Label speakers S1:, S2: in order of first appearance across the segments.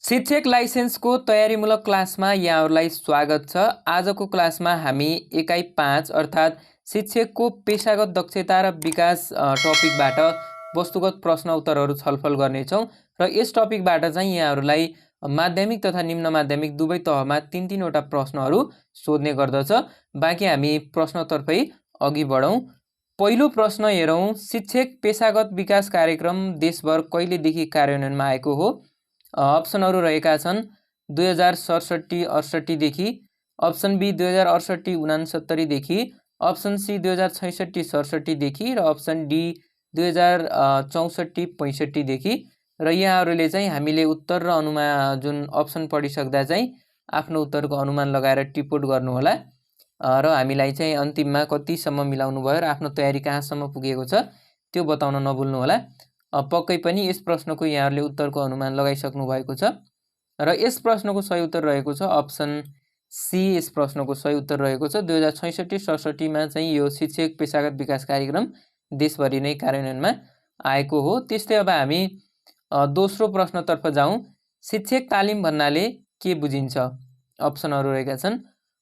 S1: शिक्षक लाइसेन्सको तयारीमूलक क्लासमा यहाँहरूलाई स्वागत छ। आजको क्लासमा हामी एकाइ 5 अर्थात् शिक्षकको पेशागत दक्षता र विकास टपिकबाट वस्तुगत प्रश्न उत्तरहरू छलफल गर्नेछौँ र यस टपिकबाट चाहिँ यहाँहरूलाई माध्यमिक तथा निम्न माध्यमिक दुवै तहमा 3-3 वटा प्रश्नहरू सोध्ने गर्दछ। बाँकी हामी प्रश्नतर्फै अघि बढौँ। पहिलो प्रश्न हेरौँ। शिक्षक पेशागत विकास कार्यक्रम देशभर कहिलेदेखि कार्यान्वयनमा आएको हो? अप्सनहरू रहेका छन् 2067-68 देखि, अप्सन बी 2068-69 देखि, अप्सन सी 2066-67 देखि र अप्सन डी 2064-65 देखि। र यहाँहरूले चाहिँ हामीले उत्तर र अनुमान जुन अप्सन पढिसक्दा चाहिँ आफ्नो उत्तरको अनुमान लगाएर टिपोट गर्नुहोला र हामीलाई चाहिँ अन्तिममा कतिसम्म मिलाउनु भयो र आफ्नो तयारी कहाँसम्म पुगेको छ त्यो बताउन नभुल्नुहोला। पक्कै पनि यस प्रश्नको यहाँहरूले उत्तरको अनुमान लगाइसक्नु भएको छ र यस प्रश्नको सही उत्तर रहेको छ अप्सन सी। यस प्रश्नको सही उत्तर रहेको छ 2066-67 चाहिँ यो शिक्षक पेशागत विकास कार्यक्रम देशभरि नै कार्यान्वयनमा आएको हो। त्यस्तै अब हामी दोस्रो प्रश्नतर्फ जाउँ। शिक्षक तालिम भन्नाले के बुझिन्छ? अप्सनहरू रहेका छन्।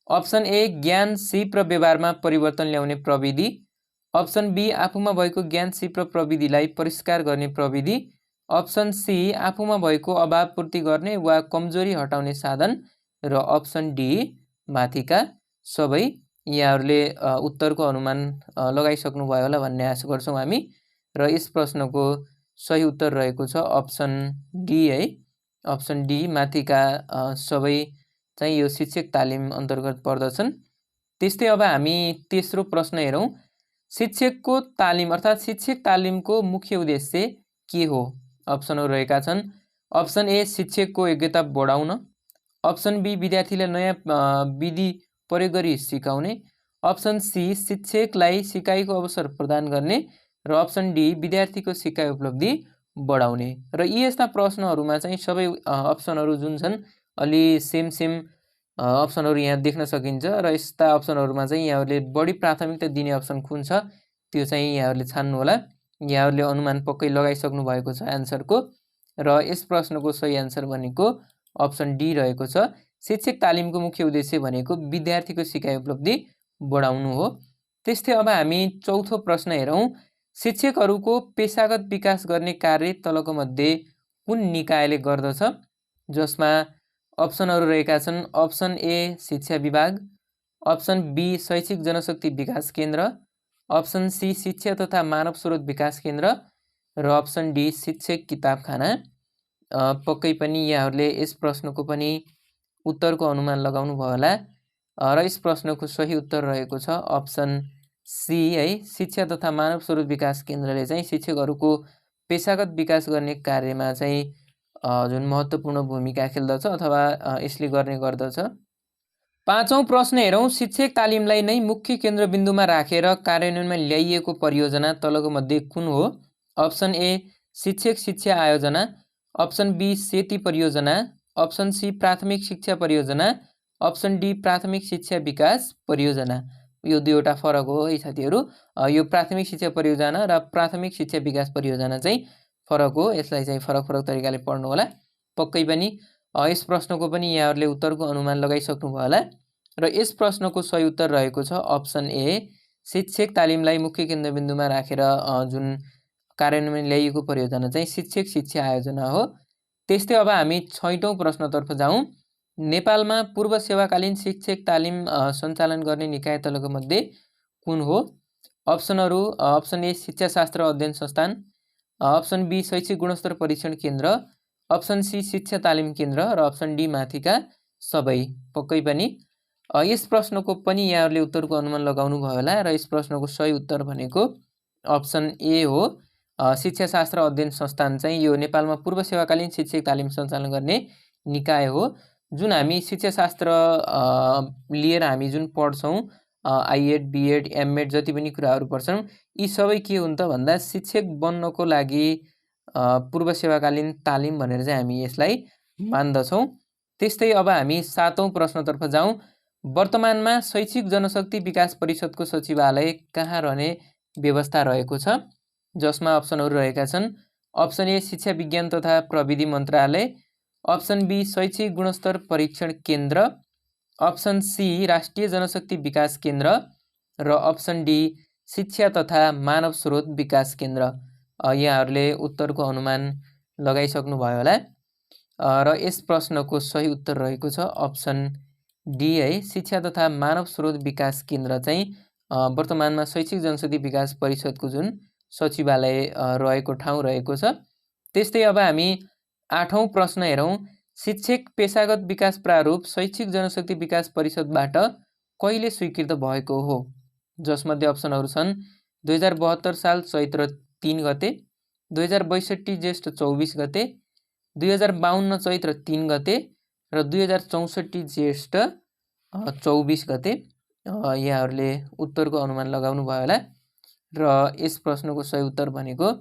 S1: अप्सन ए ज्ञान, सिप र व्यवहारमा परिवर्तन ल्याउने प्रविधि, अप्सन बी आफूमा भएको ज्ञान, सिप र प्रविधिलाई परिष्कार गर्ने प्रविधि, अप्सन सी आफूमा भएको अभाव पूर्ति गर्ने वा कमजोरी हटाउने साधन र अप्सन डी माथिका सबै। यहाँहरूले उत्तरको अनुमान लगाइसक्नु भयो होला भन्ने आशा गर्छौँ हामी र यस प्रश्नको सही उत्तर रहेको छ अप्सन डी है। अप्सन डी माथिका सबै चाहिँ यो शिक्षक तालिम अन्तर्गत पर्दछन्। त्यस्तै अब हामी तेस्रो प्रश्न हेरौँ। शिक्षकको तालिम अर्थात् शिक्षक तालिमको मुख्य उद्देश्य के हो? अप्सनहरू रहेका छन्। अप्सन ए शिक्षकको योग्यता बढाउन, अप्सन बी विद्यार्थीलाई नयाँ विधि प्रयोग गरी सिकाउने, अप्सन सी शिक्षकलाई सिकाइको अवसर प्रदान गर्ने र अप्सन डी विद्यार्थीको सिकाइ उपलब्धि बढाउने। र यी यस्ता प्रश्नहरूमा चाहिँ सबै अप्सनहरू जुन छन् अलि सेम अप्सनहरू यहाँ देख्न सकिन्छ र यस्ता अप्सनहरूमा चाहिँ यहाँहरूले बढी प्राथमिकता दिने अप्सन कुन छ त्यो चाहिँ यहाँहरूले छान्नु होला। यहाँहरूले अनुमान पक्कै लगाइसक्नु भएको छ एन्सरको र यस प्रश्नको सही एन्सर भनेको अप्सन डी रहेको छ। शिक्षक तालिमको मुख्य उद्देश्य भनेको विद्यार्थीको सिकाइ उपलब्धि बढाउनु हो। त्यस्तै अब हामी चौथो प्रश्न हेरौँ। शिक्षकहरूको पेशागत विकास गर्ने कार्य तलको मध्ये कुन निकायले गर्दछ? जसमा अप्सनहरू रहेका छन्। अप्सन ए शिक्षा विभाग, अप्सन बी शैक्षिक जनशक्ति विकास केन्द्र, अप्सन सी शिक्षा तथा मानव स्रोत विकास केन्द्र र अप्सन डी शिक्षक किताबखाना। पक्कै पनि यहाँहरूले यस प्रश्नको पनि उत्तरको अनुमान लगाउनु भयो होला र यस प्रश्नको सही उत्तर रहेको छ अप्सन सी है। शिक्षा तथा मानव स्रोत विकास केन्द्रले चाहिँ शिक्षकहरूको पेशागत विकास गर्ने कार्यमा चाहिँ जुन महत्त्वपूर्ण भूमिका खेल्दछ अथवा यसले गर्ने गर्दछ। पाँचौं प्रश्न हेरौँ। शिक्षक तालिमलाई नै मुख्य केन्द्रबिन्दुमा राखेर कार्यान्वयनमा ल्याइएको परियोजना तलको मध्ये कुन हो? अप्सन ए शिक्षक शिक्षा आयोजना, अप्सन बी सेती परियोजना, अप्सन सी प्राथमिक शिक्षा परियोजना, अप्सन डी प्राथमिक शिक्षा विकास परियोजना। यो दुईवटा फरक हो है साथीहरू। यो प्राथमिक शिक्षा परियोजना र प्राथमिक शिक्षा विकास परियोजना चाहिँ फरक हो। यसलाई चाहिँ फरक तरिकाले पढ्नु होला। पक्कै पनि यस प्रश्नको पनि यहाँहरूले उत्तरको अनुमान लगाइसक्नु भयो होला र यस प्रश्नको सही उत्तर रहेको छ अप्सन ए शिक्षक तालिमलाई मुख्य केन्द्रबिन्दुमा राखेर जुन कार्यान्वयन ल्याइएको परियोजना चाहिँ शिक्षक शिक्षा आयोजना हो। त्यस्तै अब हामी छैटौं प्रश्नतर्फ जाउँ। नेपालमा पूर्व सेवाकालीन शिक्षक तालिम सञ्चालन गर्ने निकाय तलको मध्ये कुन हो? अप्सनहरू अप्सन ए शिक्षाशास्त्र अध्ययन संस्थान, अप्सन बी शैक्षिक गुणस्तर परीक्षण केन्द्र, अप्सन सी शिक्षा तालिम केन्द्र र अप्सन डी माथिका सबै। पक्कै पनि यस प्रश्नको पनि यहाँहरूले उत्तरको अनुमान लगाउनु भयो होला र यस प्रश्नको सही उत्तर भनेको अप्सन ए हो। शिक्षाशास्त्र अध्ययन संस्थान चाहिँ यो नेपालमा पूर्व सेवाकालीन शिक्षक तालिम सञ्चालन गर्ने निकाय हो। जुन हामी शिक्षाशास्त्र लिएर हामी जुन पढ्छौँ आइएड, बिएड, एमएड जति पनि कुराहरू पढ्छौँ यी सबै के हुन् त भन्दा शिक्षक बन्नको लागि पूर्व सेवाकालीन तालिम भनेर चाहिँ हामी यसलाई मान्दछौँ। त्यस्तै अब हामी सातौं प्रश्नतर्फ जाउँ। वर्तमानमा शैक्षिक जनशक्ति विकास परिषदको सचिवालय कहाँ रहने व्यवस्था रहेको छ? जसमा अप्सनहरू रहेका छन्। अप्सन ए शिक्षा विज्ञान तथा प्रविधि मन्त्रालय, अप्सन बी शैक्षिक गुणस्तर परीक्षण केन्द्र, अप्सन सी राष्ट्रिय जनशक्ति विकास केन्द्र र अप्सन डी शिक्षा तथा मानव स्रोत विकास केन्द्र। यहाँहरूले उत्तरको अनुमान लगाइसक्नुभयो होला र यस प्रश्नको सही उत्तर रहेको छ अप्सन डी है। शिक्षा तथा मानव स्रोत विकास केन्द्र चाहिँ वर्तमानमा शैक्षिक जनशक्ति विकास परिषदको जुन सचिवालय रहेको ठाउँ रहेको छ। त्यस्तै अब हामी 8औं प्रश्न हेरौँ। शिक्षक पेशागत विकास प्रारूप शैक्षिक जनशक्ति विकास परिषदबाट कहिले स्वीकृत भएको हो? जसमध्ये अप्सनहरू छन् 2072 साल चैत्र 3 गते, 2062 ज्येष्ठ 24 गते, 2052 चैत्र 3 गते र 2064 ज्येष्ठ 24 गते। यहाँहरूले उत्तरको अनुमान लगाउनु भयो होला र यस प्रश्नको सही उत्तर भनेको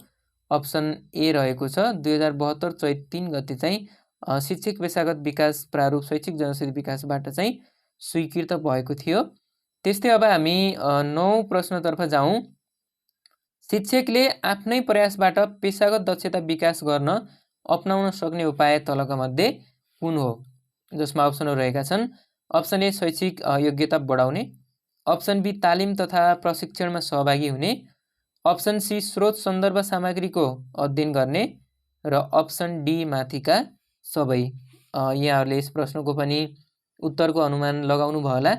S1: अप्सन ए रहेको छ। 2072 चैत्र 3 गते चाहिँ शिक्षक पेशागत विकास प्रारूप शैक्षिक जनशक्ति विकासबाट चाहिँ स्वीकृत भएको थियो। त्यस्तै अब हामी 9औं प्रश्नतर्फ जाउँ। शिक्षकले आफ्नै प्रयासबाट पेशागत दक्षता विकास गर्न अपनाउन सक्ने उपाय तलका मध्ये कुन हो? जसमा अप्सनहरू रहेका छन्। अप्सन ए शैक्षिक योग्यता बढाउने, अप्सन बी तालिम तथा प्रशिक्षणमा सहभागी हुने, अप्सन सी स्रोत सन्दर्भ सामग्रीको अध्ययन गर्ने र अप्सन डी माथिका सबै। यहाँहरूले यस प्रश्नको पनि उत्तरको अनुमान लगाउनु भयो होला।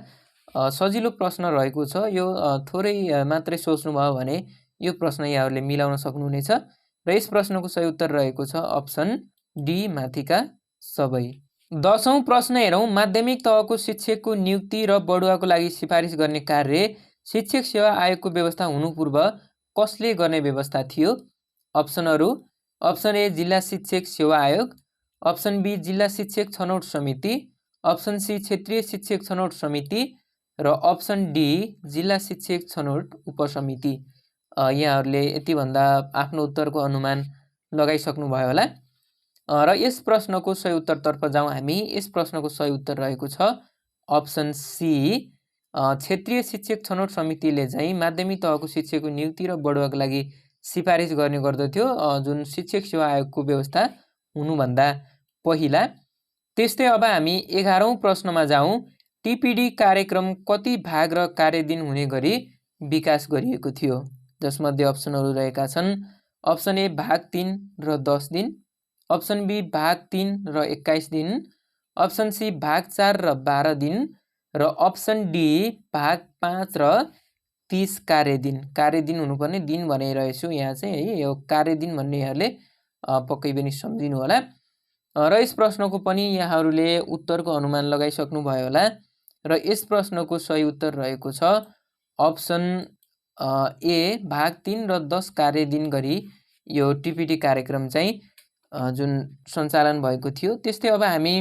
S1: सजिलो प्रश्न रहेको छ यो। थोरै मात्रै सोच्नुभयो भने यो प्रश्न यहाँहरूले मिलाउन सक्नुहुनेछ र यस प्रश्नको सही उत्तर रहेको छ अप्सन डी माथिका सबै। 10औं प्रश्न हेरौँ। माध्यमिक तहको शिक्षकको नियुक्ति र बढुवाको लागि सिफारिस गर्ने कार्य शिक्षक सेवा आयोगको व्यवस्था हुनु पूर्व कसले गर्ने व्यवस्था थियो? अप्सनहरू। अप्सन ए जिल्ला शिक्षक सेवा आयोग, अप्सन बी जिल्ला शिक्षक छनौट समिति, अप्सन सी क्षेत्रीय शिक्षक छनौट समिति र अप्सन डी जिल्ला शिक्षक छनौट उपसमिति। यहाँहरूले यतिभन्दा आफ्नो उत्तरको अनुमान लगाइसक्नुभयो होला र यस प्रश्नको सही उत्तरतर्फ जाउँ हामी। यस प्रश्नको सही उत्तर रहेको छ अप्सन सी क्षेत्रीय शिक्षक छनौट समितिले चाहिँ माध्यमिक तहको शिक्षकको नियुक्ति र बढुवाको लागि सिफारिस गर्ने गर्दथ्यो जुन शिक्षक सेवा आयोगको व्यवस्था हुनुभन्दा पहिला। त्यस्तै अब हामी 11औं प्रश्नमा जाउँ। टिपिडी कार्यक्रम कति भाग र कार्यदिन हुने गरी विकास गरिएको थियो? जसमध्ये अप्सनहरू रहेका छन्। अप्सन ए भाग 3 र 10 दिन, अप्सन बी भाग 3 र 21 दिन, अप्सन सी भाग 4 र 12 दिन र अप्सन डी भाग 5 र 30 कार्यदिन। कार्यदिन हुनुपर्ने दिन भनिरहेछु यहाँ चाहिँ है। यो कार्यदिन भन्ने यहाँले पक्कै पनि सम्झिनु होला र यस प्रश्नको पनि यहाँहरूले उत्तरको अनुमान लगाइसक्नु भयो होला र यस प्रश्नको सही उत्तर रहेको छ अप्सन ए भाग 3 र 10 कार्यदिन गरी यो टिपिडी कार्यक्रम चाहिँ जुन सञ्चालन भएको थियो। त्यस्तै अब हामी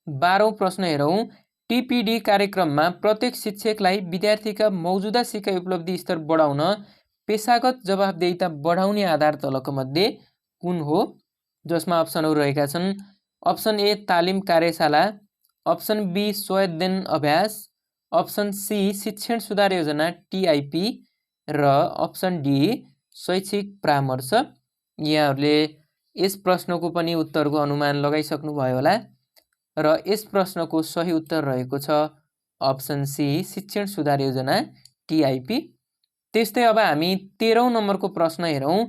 S1: 12औं प्रश्न हेरौँ। टिपिडी कार्यक्रममा प्रत्येक शिक्षकलाई विद्यार्थीका मौजुदा सिकाइ उपलब्धि स्तर बढाउन पेशागत जवाफदेहिता बढाउने आधार तलका मध्ये कुन हो? जसमा अप्सनहरू रहेका छन्। अप्सन ए तालिम कार्यशाला, अप्सन बी स्वयं अभ्यास, अप्सन सी शिक्षण सुधार योजना टिआइपी र अप्सन डी शैक्षिक परामर्श। यहाँहरूले यस प्रश्नको पनि उत्तरको अनुमान लगाइसक्नु भयो होला र यस प्रश्नको सही उत्तर रहेको छ अप्सन सी शिक्षण सुधार योजना टिआइपी। त्यस्तै अब हामी 13औं नम्बरको प्रश्न हेरौँ।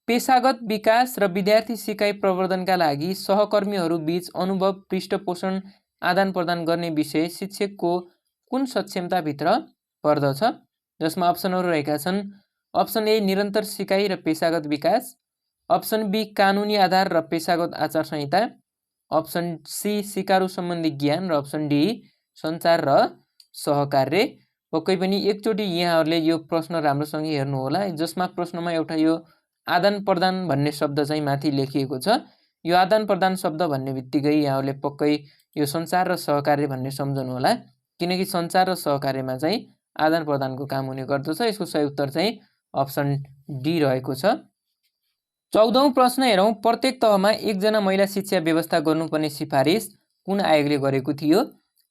S1: पेशागत विकास र विद्यार्थी सिकाइ प्रवर्धनका लागि सहकर्मीहरू बीच अनुभव पृष्ठपोषण आदान प्रदान गर्ने विषय शिक्षकको कुन सक्षमताभित्र पर्दछ? जसमा अप्सनहरू रहेका छन्। अप्सन ए निरन्तर सिकाइ र पेशागत विकास, अप्सन बी कानुनी आधार र पेशागत आचार संहिता, अप्सन सी सिकारु सम्बन्धी ज्ञान र अप्सन डी सञ्चार र सहकार्य। पक्कै पनि एकचोटि यहाँहरूले यो प्रश्न राम्रोसँग हेर्नु होला। जसमा प्रश्नमा एउटा यो आदान प्रदान भन्ने शब्द चाहिँ माथि लेखिएको छ। यो आदान प्रदान शब्द भन्ने बित्तिकै यहाँहरूले पक्कै यो सञ्चार र सहकार्य भन्ने सम्झनु होला, किनकि सञ्चार र सहकार्यमा चाहिँ आदान प्रदानको काम हुने गर्दछ। यसको सही उत्तर चाहिँ अप्सन डी रहेको छ। 14औं प्रश्न हेरौँ। प्रत्येक तहमा एकजना महिला शिक्षा व्यवस्था गर्नुपर्ने सिफारिस कुन आयोगले गरेको थियो?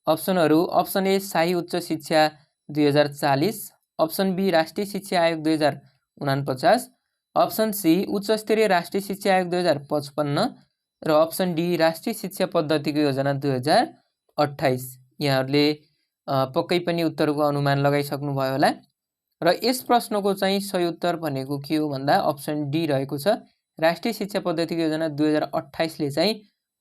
S1: अप्सनहरू। अप्सन ए शाही उच्च शिक्षा 2040, अप्सन बी राष्ट्रिय शिक्षा आयोग 2049, अप्सन सी उच्च स्तरीय राष्ट्रिय शिक्षा आयोग 2055 र अप्सन डी राष्ट्रिय शिक्षा पद्धतिको योजना 2028। यहाँहरूले पक्कै पनि उत्तरको अनुमान लगाइसक्नुभयो होला। र यस प्रश्नको चाहिँ सही उत्तर भनेको के हो भन्दा अप्सन डी रहेको छ। राष्ट्रिय शिक्षा पद्धतिको योजना 2028ले चाहिँ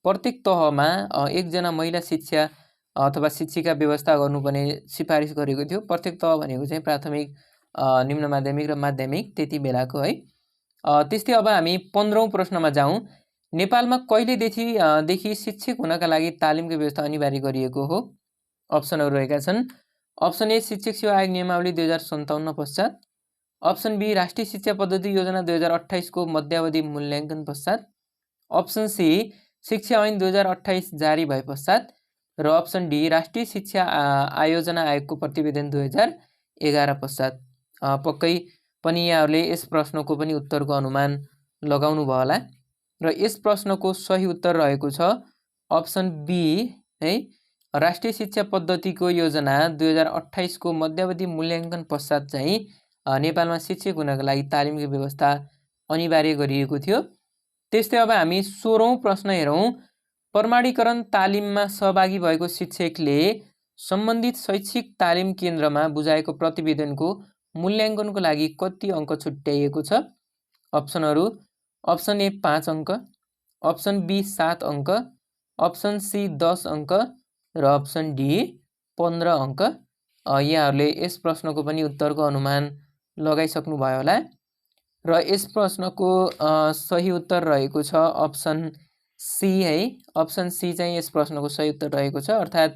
S1: प्रत्येक तहमा एकजना महिला शिक्षा अथवा शिक्षिका व्यवस्था गर्नुपर्ने सिफारिस गरेको थियो। प्रत्येक तह भनेको चाहिँ प्राथमिक, निम्न माध्यमिक र माध्यमिक त्यति बेलाको है। त्यस्तै अब हामी 15औं प्रश्नमा जाउँ। नेपालमा कहिलेदेखि शिक्षक हुनका लागि तालिमको व्यवस्था अनिवार्य गरिएको हो? अप्सनहरू रहेका छन्। अप्सन ए शिक्षक सेवा आयोग नियमावली 2057 पश्चात। अप्सन बी राष्ट्रिय शिक्षा पद्धति योजना 2028 को मध्यावधि मूल्याङ्कन पश्चात। अप्सन सी शिक्षा ऐन 2028 जारी भए पश्चात। र अप्सन डी राष्ट्रिय शिक्षा आयोजना आयोगको प्रतिवेदन 2011 पश्चात। पक्कै पनि यहाँहरूले यस प्रश्नको पनि उत्तरको अनुमान लगाउनु भयो होला। र यस प्रश्नको सही उत्तर रहेको छ अप्सन बी है। राष्ट्रिय शिक्षा पद्धतिको योजना 2028 को मध्यावधि मूल्याङ्कन पश्चात चाहिँ नेपालमा शिक्षक हुनका लागि तालिमको व्यवस्था अनिवार्य गरिएको थियो। त्यस्तै अब हामी 16औं प्रश्न हेरौँ। प्रमाणीकरण तालिममा सहभागी भएको शिक्षकले सम्बन्धित शैक्षिक तालिम केन्द्रमा बुझाएको प्रतिवेदनको मूल्याङ्कनको लागि कति अङ्क छुट्याइएको छ? अप्सनहरू अप्सन ए 5 अङ्क, अप्सन बी 7 अङ्क, अप्सन सी 10 अङ्क र अप्सन डी 15 अङ्क। यहाँहरूले यस प्रश्नको पनि उत्तरको अनुमान लगाइसक्नु भयो होला। र यस प्रश्नको सही उत्तर रहेको छ अप्सन सी है। अप्सन सी चाहिँ यस प्रश्नको सही उत्तर रहेको छ, अर्थात्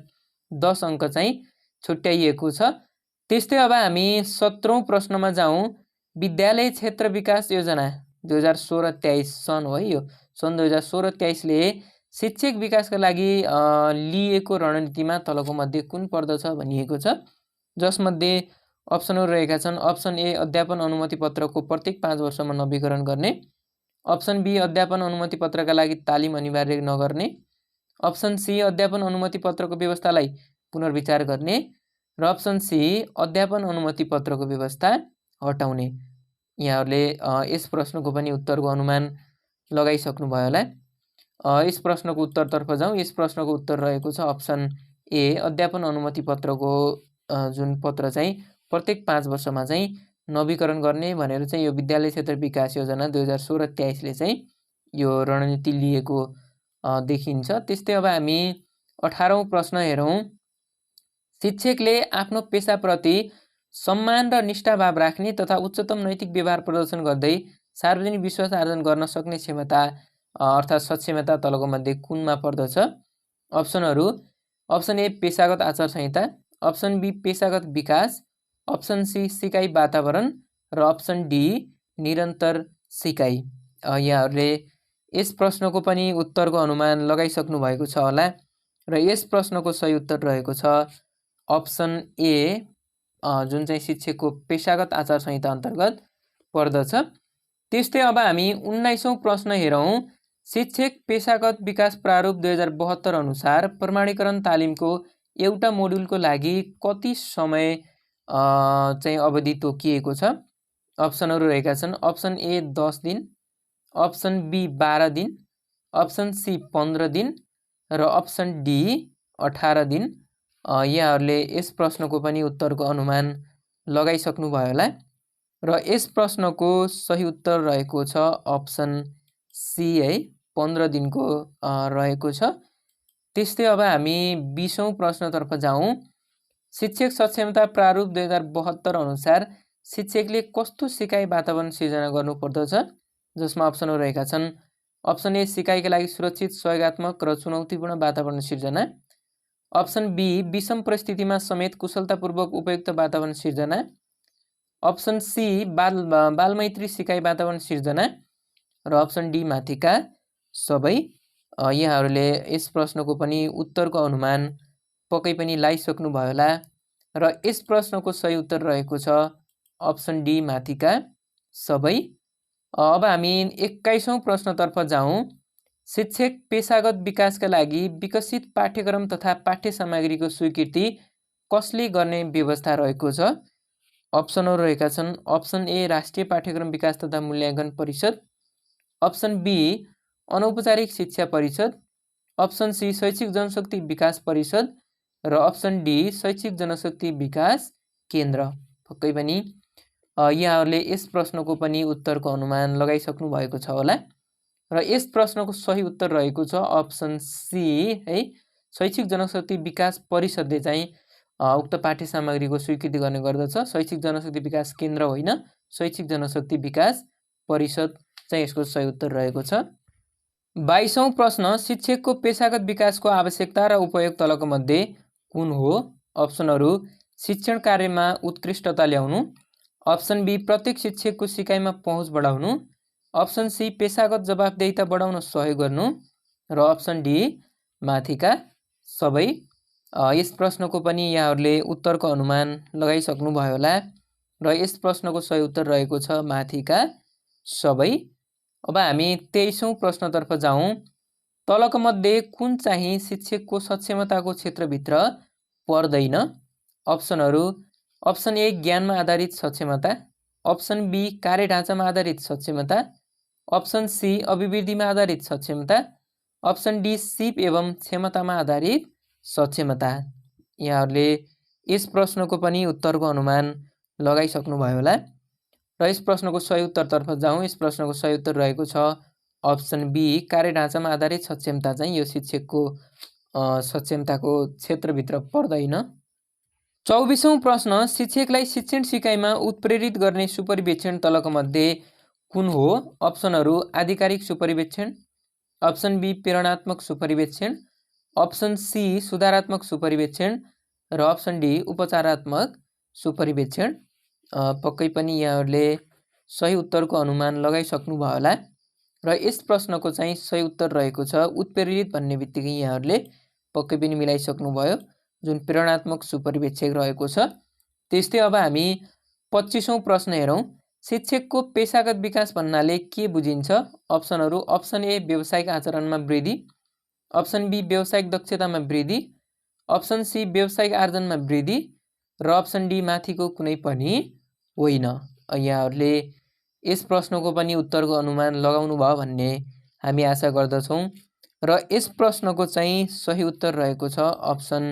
S1: 10 अङ्क चाहिँ छुट्याइएको छ। त्यस्तै अब हामी 17औं प्रश्नमा जाउँ। विद्यालय क्षेत्र विकास योजना 2016-23 सन हो यो। सन् 2016-23ले शिक्षक विकासका लागि लिएको रणनीतिमा तलको मध्ये कुन पर्दछ भनिएको छ? जसमध्ये अप्सनहरू रहेका छन्। अप्सन ए अध्यापन अनुमति पत्रको प्रत्येक 5 वर्षमा नवीकरण गर्ने। अप्सन बी अध्यापन अनुमति पत्रका लागि तालिम अनिवार्य नगर्ने। अप्सन सी अध्यापन अनुमति पत्रको व्यवस्थालाई पुनर्विचार गर्ने। र अप्सन सी अध्यापन अनुमति पत्रको व्यवस्था हटाउने। यहाँहरूले यस प्रश्नको पनि उत्तरको अनुमान लगाइसक्नु भयो होला। यस प्रश्नको उत्तरतर्फ जाउँ। यस प्रश्नको उत्तर रहेको छ अप्सन ए अध्यापन अनुमति पत्रको जुन पत्र चाहिँ प्रत्येक 5 वर्षमा चाहिँ नवीकरण गर्ने भनेर चाहिँ यो विद्यालय क्षेत्र विकास योजना 2016-23ले चाहिँ यो रणनीति लिएको देखिन्छ। त्यस्तै अब हामी 18औं प्रश्न हेरौँ। शिक्षकले आफ्नो पेसाप्रति सम्मान र निष्ठाभाव राख्ने तथा उच्चतम नैतिक व्यवहार प्रदर्शन गर्दै सार्वजनिक विश्वास आर्जन गर्न सक्ने क्षमता अर्थात् सक्षमता तलको मध्ये कुनमा पर्दछ? अप्सनहरू अप्सन ए पेसागत आचार संहिता, अप्सन बी पेसागत विकास, अप्सन सी सिकाइ वातावरण र अप्सन डी निरन्तर सिकाइ। यहाँहरूले यस प्रश्नको पनि उत्तरको अनुमान लगाइसक्नु भएको छ होला। र यस प्रश्नको सही उत्तर रहेको छ अप्सन ए जुन चाहिँ शिक्षकको पेसागत आचार संहिता अन्तर्गत पर्दछ। त्यस्तै अब हामी 19औं प्रश्न हेरौँ। शिक्षक पेसागत विकास प्रारूप 2072 अनुसार प्रमाणीकरण तालिमको एउटा मोड्युलको लागि कति समय चाहिँ अवधि तोकिएको छ? अप्सनहरू रहेका छन्। अप्सन ए 10 दिन, अप्सन बी 12 दिन, अप्सन सी 15 दिन र अप्सन डी 18 दिन। यहाँहरूले यस प्रश्नको पनि उत्तरको अनुमान लगाइसक्नु भयो होला। र यस प्रश्नको सही उत्तर रहेको छ अप्सन सी है, 15 दिनको रहेको छ। त्यस्तै अब हामी 20औं प्रश्नतर्फ जाउँ। शिक्षक सक्षमता प्रारूप 2072 अनुसार शिक्षकले कस्तो सिकाइ वातावरण सिर्जना गर्नुपर्दछ? जसमा अप्सनहरू रहेका छन्। अप्सन ए सिकाइका लागि सुरक्षित, सहयोगात्मक र चुनौतीपूर्ण वातावरण सिर्जना। अप्सन बी विषम परिस्थितिमा समेत कुशलतापूर्वक उपयुक्त वातावरण सिर्जना। अप्सन सी बालमैत्री सिकाइ वातावरण सिर्जना र अप्सन डी माथिका सबै। यहाँहरूले यस प्रश्नको पनि उत्तरको अनुमान पक्कै पनि लगाइसक्नु भयो होला। र यस प्रश्नको सही उत्तर रहेको छ अप्सन डी माथिका सबै। अब हामी 21औं प्रश्नतर्फ जाउँ। शिक्षक पेसागत विकासका लागि विकसित पाठ्यक्रम तथा पाठ्य सामग्रीको स्वीकृति कसले गर्ने व्यवस्था रहेको छ? अप्सनहरू रहेका छन्। अप्सन ए राष्ट्रिय पाठ्यक्रम विकास तथा मूल्याङ्कन परिषद, अप्सन बी अनौपचारिक शिक्षा परिषद, अप्सन सी शैक्षिक जनशक्ति विकास परिषद र अप्सन डी शैक्षिक जनशक्ति विकास केन्द्र। पक्कै पनि यहाँहरूले यस प्रश्नको पनि उत्तरको अनुमान लगाइसक्नु भएको छ होला र यस प्रश्नको सही उत्तर रहेको छ अप्सन सी है। शैक्षिक जनशक्ति विकास परिषदले चाहिँ उक्त पाठ्य सामग्रीको स्वीकृति गर्ने गर्दछ। शैक्षिक जनशक्ति विकास केन्द्र होइन, शैक्षिक जनशक्ति विकास परिषद चाहिँ यसको सही उत्तर रहेको छ। 22औं प्रश्न, शिक्षकको पेशागत विकासको आवश्यकता र उपयोग तलको मध्ये कुन हो? अप्सनहरू शिक्षण कार्यमा उत्कृष्टता ल्याउनु, अप्सन बी प्रत्येक शिक्षकको सिकाइमा पहुँच बढाउनु, अप्सन सी पेशागत जवाफदेहिता बढाउन सहयोग गर्नु र अप्सन डी माथिका सबै। यस प्रश्नको पनि यहाँहरूले उत्तरको अनुमान लगाइसक्नु भयो होला र यस प्रश्नको सही उत्तर रहेको छ माथिका सबै। अब हामी 23औं प्रश्नतर्फ जाउँ। तलको मध्ये कुन चाहिँ शिक्षकको सक्षमताको क्षेत्रभित्र पर्दैन? अप्सनहरू अप्सन ए ज्ञानमा आधारित सक्षमता, अप्सन बी कार्यढाँचामा आधारित सक्षमता, अप्सन सी अभिवृद्धिमा आधारित सक्षमता, अप्सन डी सिप एवं क्षमतामा आधारित सक्षमता। यहाँहरूले यस प्रश्नको पनि उत्तरको अनुमान लगाइसक्नु भयो होला र यस प्रश्नको सही उत्तरतर्फ जाउँ। यस प्रश्नको सही उत्तर रहेको छ अप्सन बी कार्यढाँचामा आधारित सक्षमता चाहिँ यो शिक्षकको सक्षमताको क्षेत्रभित्र पर्दैन। 24औं प्रश्न, शिक्षकलाई शिक्षण सिकाइमा उत्प्रेरित गर्ने सुपरिवेक्षण तलको मध्ये कुन हो? अप्सनहरू आधिकारिक सुपरिवेक्षण, अप्सन बी प्रेरणात्मक सुपरिवेक्षण, अप्सन सी सुधारात्मक सुपरिवेक्षण र अप्सन डी उपचारात्मक सुपरिवेक्षण। पक्कै पनि यहाँहरूले सही उत्तरको अनुमान लगाइसक्नु भयो होला र यस प्रश्नको चाहिँ सही उत्तर रहेको छ उत्प्रेरित भन्ने बित्तिकै यहाँहरूले पक्कै पनि मिलाइसक्नु भयो, जुन प्रेरणात्मक सुपरिवेक्षक रहेको छ। त्यस्तै अब हामी 25औं प्रश्न हेरौँ। शिक्षकको पेशागत विकास भन्नाले के बुझिन्छ? अप्सनहरू अप्सन ए व्यावसायिक आचरणमा वृद्धि, अप्सन बी व्यावसायिक दक्षतामा वृद्धि, अप्सन सी व्यावसायिक आर्जनमा वृद्धि र अप्सन डी माथिको कुनै पनि होइन। यहाँहरूले यस प्रश्नको पनि उत्तरको अनुमान लगाउनु भयो भन्ने हामी आशा गर्दछौँ र यस प्रश्नको चाहिँ सही उत्तर रहेको छ अप्सन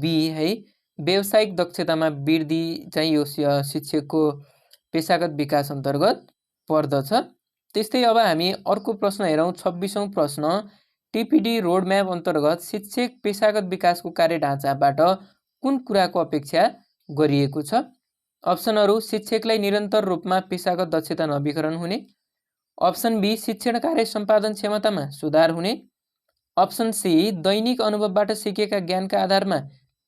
S1: बी है। व्यावसायिक दक्षतामा वृद्धि चाहिँ यो शिक्षकको पेशागत विकास अन्तर्गत पर्दछ। त्यस्तै अब हामी अर्को प्रश्न हेरौँ। 26औं प्रश्न, टिपिडी रोडम्याप अन्तर्गत शिक्षक पेशागत विकासको कार्यढाँचाबाट कुन कुराको अपेक्षा गरिएको छ? अप्सनहरू शिक्षकलाई निरन्तर रूपमा पेशागत दक्षता नवीकरण हुने, अप्सन बी शिक्षण कार्य सम्पादन क्षमतामा सुधार हुने, अप्सन सी दैनिक अनुभवबाट सिकेका ज्ञानका आधारमा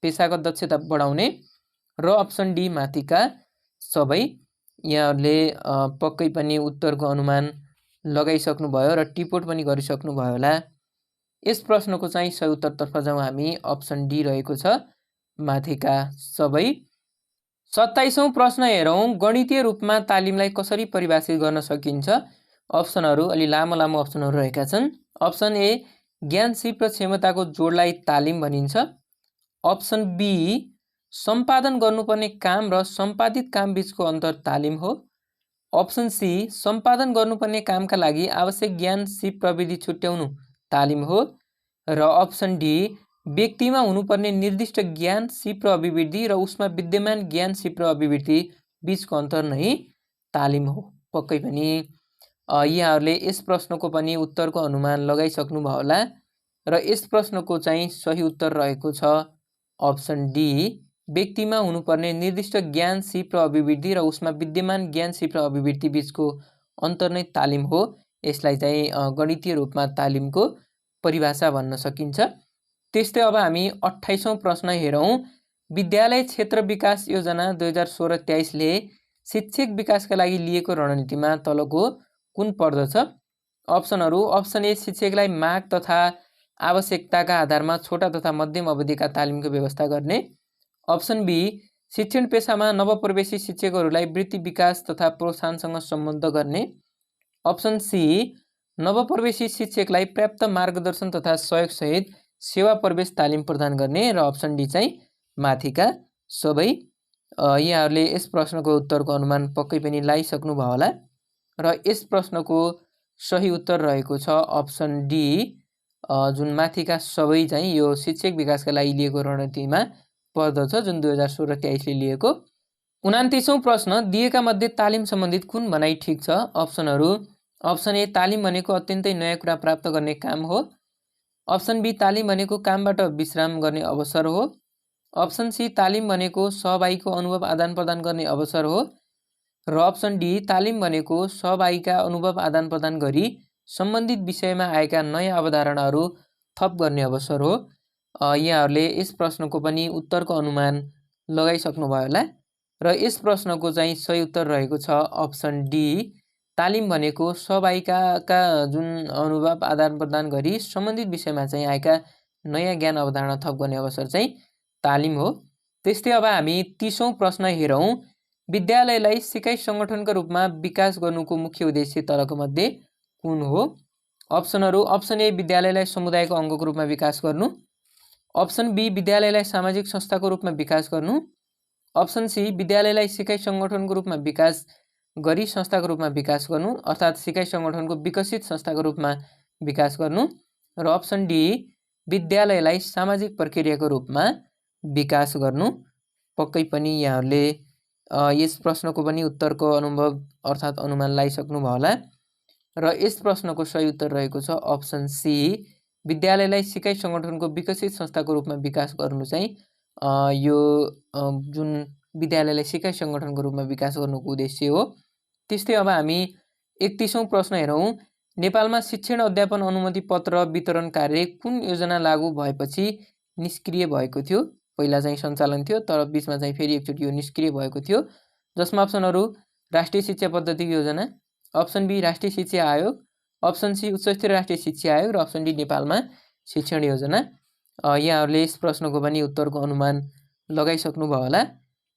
S1: पेशागत दक्षता बढाउने र अप्सन डी माथिका सबै। यहाँहरूले पक्कै पनि उत्तरको अनुमान लगाइसक्नु भयो र टिपोट पनि गरिसक्नु भयो होला। यस प्रश्नको चाहिँ सही उत्तरतर्फ जाउँ हामी, अप्सन डी रहेको छ माथिका सबै। 27औं प्रश्न हेरौँ। गणितीय रूपमा तालिमलाई कसरी परिभाषित गर्न सकिन्छ? अप्सनहरू अलि लामो अप्सनहरू रहेका छन्। अप्सन ए ज्ञान सिप र क्षमताको जोडलाई तालिम भनिन्छ, अप्सन बी सम्पादन गर्नुपर्ने काम र सम्पादित काम बीचको अन्तर तालिम हो, अप्सन सी सम्पादन गर्नुपर्ने कामका लागि आवश्यक ज्ञान सिप प्रविधि छुट्याउनु तालिम हो र अप्सन डी व्यक्तिमा हुनुपर्ने निर्दिष्ट ज्ञान सिप र अभिवृद्धि र उसमा विद्यमान ज्ञान सिप र अभिवृद्धि बीचको अन्तर नै तालिम हो। पक्कै पनि यहाँहरूले यस प्रश्नको पनि उत्तरको अनुमान लगाइसक्नु भयो होला र यस प्रश्नको चाहिँ सही उत्तर रहेको छ अप्सन डी व्यक्तिमा हुनुपर्ने निर्दिष्ट ज्ञान सिप र अभिवृद्धि र उसमा विद्यमान ज्ञान सिप र अभिवृद्धि बीचको अन्तर नै तालिम हो। यसलाई चाहिँ गणितीय रूपमा तालिमको परिभाषा भन्न सकिन्छ। त्यस्तै अब हामी 28औं प्रश्न हेरौँ। विद्यालय क्षेत्र विकास योजना 2016-23 ले शिक्षक विकासका लागि लिएको रणनीतिमा तलको कुन पर्दछ? अप्सनहरू अप्सन ए शिक्षकलाई माग तथा आवश्यकताका आधारमा छोटा तथा मध्यम अवधिका तालिमको व्यवस्था गर्ने, अप्सन बी शिक्षण पेशामा नवप्रवेशी शिक्षकहरूलाई वृत्ति विकास तथा प्रोत्साहनसँग सम्बद्ध गर्ने, अप्सन सी नवप्रवेशी शिक्षकलाई पर्याप्त मार्गदर्शन तथा सहयोगसहित सेवा प्रवेश तालिम प्रदान गर्ने र अप्सन डी चाहिँ माथिका सबै। यहाँहरूले यस प्रश्नको उत्तरको अनुमान पक्कै पनि लगाइसक्नु भयो होला र यस प्रश्नको सही उत्तर रहेको छ अप्सन डी, जुन माथिका सबै चाहिँ यो शिक्षक विकासका लागि लिएको रणनीतिमा पर्दछ, जुन 2016-23ले लिएको। 29औं प्रश्न, दिएका मध्ये तालिम सम्बन्धित कुन भनाइ ठिक छ? अप्सनहरू: अप्सन ए, तालिम भनेको अत्यन्तै नयाँ कुरा प्राप्त गर्ने काम हो। अप्सन बी, तालिम भनेको कामबाट विश्राम गर्ने अवसर हो। अप्सन सी, तालिम भनेको सहभागीको अनुभव आदान प्रदान गर्ने अवसर हो। र अप्सन डी, तालिम भनेको सहभागीका अनुभव आदान प्रदान गरी सम्बन्धित विषयमा आएका नयाँ अवधारणाहरू थप गर्ने अवसर हो। यहाँहरूले यस प्रश्नको पनि उत्तरको अनुमान लगाइसक्नुभयो होला। र यस प्रश्नको चाहिँ सही उत्तर रहेको छ अप्सन डी, तालिम भनेको सहभागीका जुन अनुभव आदान प्रदान गरी सम्बन्धित विषयमा चाहिँ आएका नयाँ ज्ञान अवधारणा थप गर्ने अवसर चाहिँ तालिम हो। त्यस्तै अब हामी 30औं प्रश्न हेरौँ। विद्यालयलाई सिकाइ सङ्गठनका रूपमा विकास गर्नुको मुख्य उद्देश्य तलको मध्ये कुन हो? अप्सनहरू: अप्सन ए, विद्यालयलाई समुदायको अङ्गको रूपमा विकास गर्नु। अप्सन बी, विद्यालयलाई सामाजिक संस्थाको रूपमा विकास गर्नु। अप्सन सी, विद्यालयलाई सिकाइ सङ्गठनको रूपमा विकास गरी संस्थाको रूपमा विकास गर्नु, अर्थात् सिकाइ सङ्गठनको विकसित संस्थाको रूपमा विकास गर्नु। र अप्सन डी, विद्यालयलाई सामाजिक प्रक्रियाको रूपमा विकास गर्नु। पक्कै पनि यहाँहरूले यस प्रश्नको पनि उत्तरको अनुभव अर्थात् अनुमान लगाइसक्नुभयो होला। र यस प्रश्नको सही उत्तर रहेको छ अप्सन सी, विद्यालयलाई सिकाइ सङ्गठनको विकसित संस्थाको रूपमा विकास गर्नु चाहिँ यो जुन विद्यालयलाई सिकाइ सङ्गठनको रूपमा विकास गर्नुको उद्देश्य हो। त्यस्तै अब हामी 31औं प्रश्न हेरौँ। नेपालमा शिक्षण अध्यापन अनुमति पत्र वितरण कार्य कुन योजना लागू भएपछि निष्क्रिय भएको थियो? पहिला चाहिँ सञ्चालन थियो, तर बिचमा चाहिँ फेरि एकचोटि यो निष्क्रिय भएको थियो। जसमा अप्सनहरू: राष्ट्रिय शिक्षा पद्धति योजना। अप्सन बी, राष्ट्रिय शिक्षा आयोग। अप्सन सी, उच्च स्तरीय राष्ट्रिय शिक्षा आयोग। र अप्सन डी, नेपालमा शिक्षण योजना। यहाँहरूले यस प्रश्नको पनि उत्तरको अनुमान लगाइसक्नुभयो होला।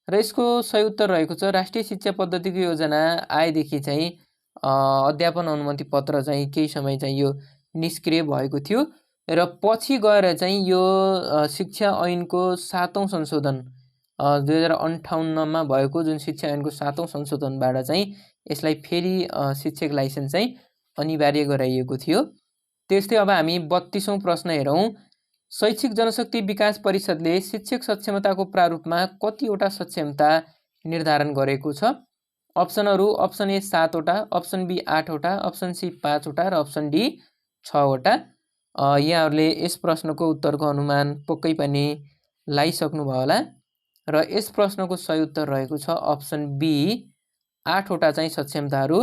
S1: र यसको सही उत्तर रहेको छ राष्ट्रिय शिक्षा पद्धतिको योजना आएदेखि चाहिँ अध्यापन अनुमति पत्र चाहिँ केही समय चाहिँ यो निष्क्रिय भएको थियो। र पछि गएर चाहिँ यो शिक्षा ऐनको 7औं संशोधन 2058मा भएको जुन शिक्षा ऐनको 7औं संशोधनबाट चाहिँ यसलाई फेरि शिक्षक लाइसेन्स चाहिँ अनिवार्य गराइएको थियो। त्यस्तै अब हामी 32औं प्रश्न हेरौँ। शैक्षिक जनशक्ति विकास परिषदले शिक्षक सक्षमताको प्रारूपमा कतिवटा सक्षमता निर्धारण गरेको छ? अप्सनहरू: अप्सन ए 7 वटा, अप्सन बी 8 वटा, अप्सन सी 5 वटा र अप्सन डी 6 वटा। यहाँहरूले यस प्रश्नको उत्तरको अनुमान पक्कै पनि लगाइसक्नुभयो होला। र यस प्रश्नको सही उत्तर रहेको छ अप्सन बी, 8 वटा चाहिँ सक्षमताहरू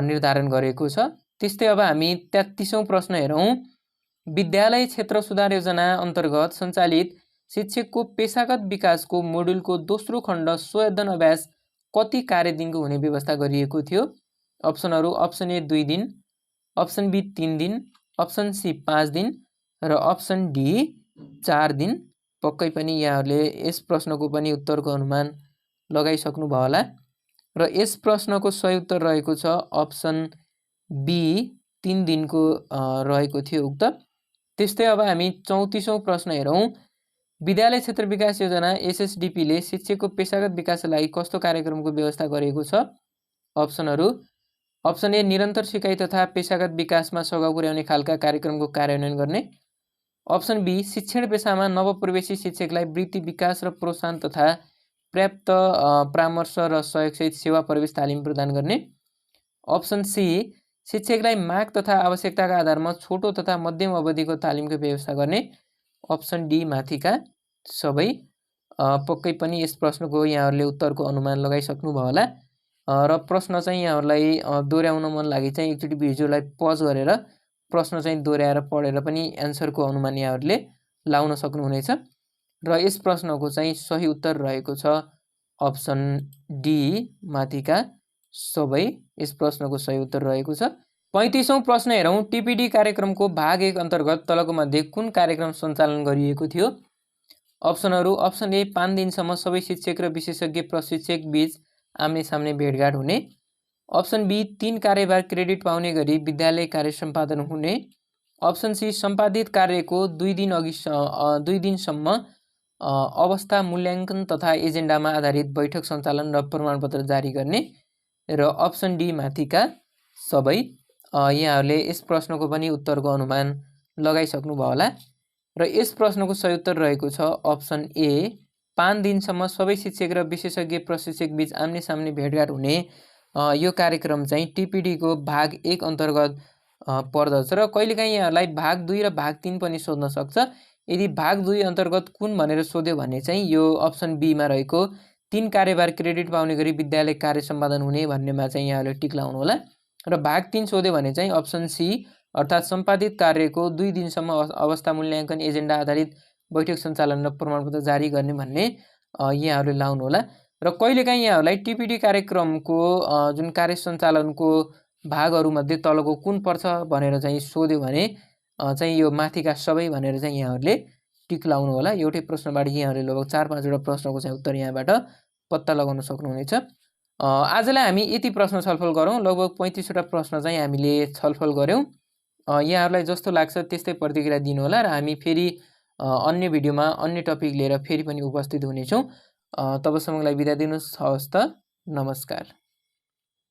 S1: निर्धारण गरेको छ। त्यस्तै अब हामी 33औं प्रश्न हेरौँ। विद्यालय क्षेत्र सुधार योजना अन्तर्गत सञ्चालित शिक्षकको पेशागत विकासको मोडुलको दोस्रो खण्ड स्वयं अभ्यास कति कार्यदिनको हुने व्यवस्था गरिएको थियो? अप्सनहरू: अप्सन ए 2 दिन, अप्सन बी 3 दिन, अप्सन सी 5 दिन र अप्सन डी 4 दिन। पक्कै पनि यहाँहरूले यस प्रश्नको पनि उत्तरको अनुमान लगाइसक्नुभयो होला। र यस प्रश्नको सही उत्तर रहेको छ अप्सन बी, 3 दिनको रहेको थियो उक्त। त्यस्तै अब हामी 34औं प्रश्न हेरौँ। विद्यालय क्षेत्र विकास योजना एसएसडीपीले शिक्षकको पेशागत विकासका लागि कस्तो कार्यक्रमको व्यवस्था गरेको छ? अप्सनहरू: अप्सन ए, निरन्तर सिकाइ तथा पेशागत विकासमा सघाउ पुर्याउने खालका कार्यक्रमको कार्यान्वयन गर्ने। अप्सन बी, शिक्षण पेशामा नवप्रवेशी शिक्षकलाई वृत्ति विकास र प्रोत्साहन तथा पर्याप्त परामर्श र सहयोगसहित सेवा प्रवेश तालिम प्रदान गर्ने। अप्सन सी, शिक्षकलाई माग तथा आवश्यकताका आधारमा छोटो तथा मध्यम अवधिको तालिमको व्यवस्था गर्ने। अप्सन डी, माथिका सबै। पक्कै पनि यस प्रश्नको यहाँहरूले उत्तरको अनुमान लगाइसक्नुभयो होला। र प्रश्न चाहिँ यहाँहरूलाई दोहोऱ्याउन मन लागि चाहिँ एकचोटि भिडियोलाई पज गरेर प्रश्न चाहिँ दोहोऱ्याएर पढेर पनि एन्सरको अनुमान यहाँहरूले लाउन सक्नुहुनेछ। र यस प्रश्नको चाहिँ सही उत्तर रहेको छ अप्सन डी, माथिका सबै। यस प्रश्नको सही उत्तर रहेको छ। 35औं प्रश्न हेरौँ। टिपिडी कार्यक्रमको भाग 1 अन्तर्गत तलको मध्ये कुन कार्यक्रम सञ्चालन गरिएको थियो? अप्सनहरू: अप्सन ए, 5 दिनसम्म सबै शिक्षक र विशेषज्ञ प्रशिक्षक बीच आम्ने सामने भेटघाट हुने। अप्सन बी, 3 कार्यभार क्रेडिट पाउने गरी विद्यालय कार्य सम्पादन हुने। अप्सन सी, सम्पादित कार्यको 2 दिनसम्म अवस्था मूल्याङ्कन तथा एजेन्डामा आधारित बैठक सञ्चालन र प्रमाणपत्र जारी गर्ने। र अप्सन डी, माथिका सबै। यहाँहरूले यस प्रश्नको पनि उत्तरको अनुमान लगाइसक्नुभयो होला र यस प्रश्नको सही उत्तर रहेको छ अप्सन ए। 5 दिनसम्म सबै शिक्षक र विशेषज्ञ प्रशिक्षक बीच आम्ने सामने भेटघाट हुने यो कार्यक्रम चाहिँ टिपिडीको भाग 1 अन्तर्गत पर्दछ र कहिलेकाहीँ यहाँहरूलाई भाग 2 र भाग 3 पनि सोध्न सक्छ। यदि भाग 2 अन्तर्गत कुन भनेर सोध्यो भने चाहिँ यो अप्सन बी मा रहेको 3 कार्यभार क्रेडिट पाउने गरी विद्यालय कार्य सम्पादन हुने भन्नेमा चाहिँ यहाँले टिक लाउनु होला र भाग 3 सोध्यो भने चाहिँ अप्सन सी अर्थात् सम्पादित कार्यको 2 दिनसम्म अवस्था मूल्याङ्कन एजेन्डा आधारित बैठक सञ्चालन र प्रमाणपत्र जारी गर्ने भन्ने यहाँहरूले लाउनु होला र कहिलेकाहीँ यहाँहरूलाई टिपिडी कार्यक्रमको जुन कार्य सञ्चालनको भागहरूमध्ये तलको कुन पर्छ भनेर चाहिँ सोध्यो भने चाहिँ यो माथिका सबै भनेर चाहिँ यहाँहरूले टिक लाउनु होला। एउटै प्रश्नबाट यहाँहरूले लगभग 4-5 वटा प्रश्नको चाहिँ उत्तर यहाँबाट पत्ता लगाउन सक्नुहुनेछ। आजलाई हामी यति प्रश्न छलफल गरौँ। लगभग 35 वटा प्रश्न चाहिँ हामीले छलफल गऱ्यौँ। यहाँहरूलाई जस्तो लाग्छ त्यस्तै प्रतिक्रिया दिनु होला र हामी फेरि अन्य भिडियोमा अन्य टपिक लिएर फेरि पनि उपस्थित हुनेछौँ। तबसम्मलाई बिदा दिनुहोस्। हवस् त, नमस्कार।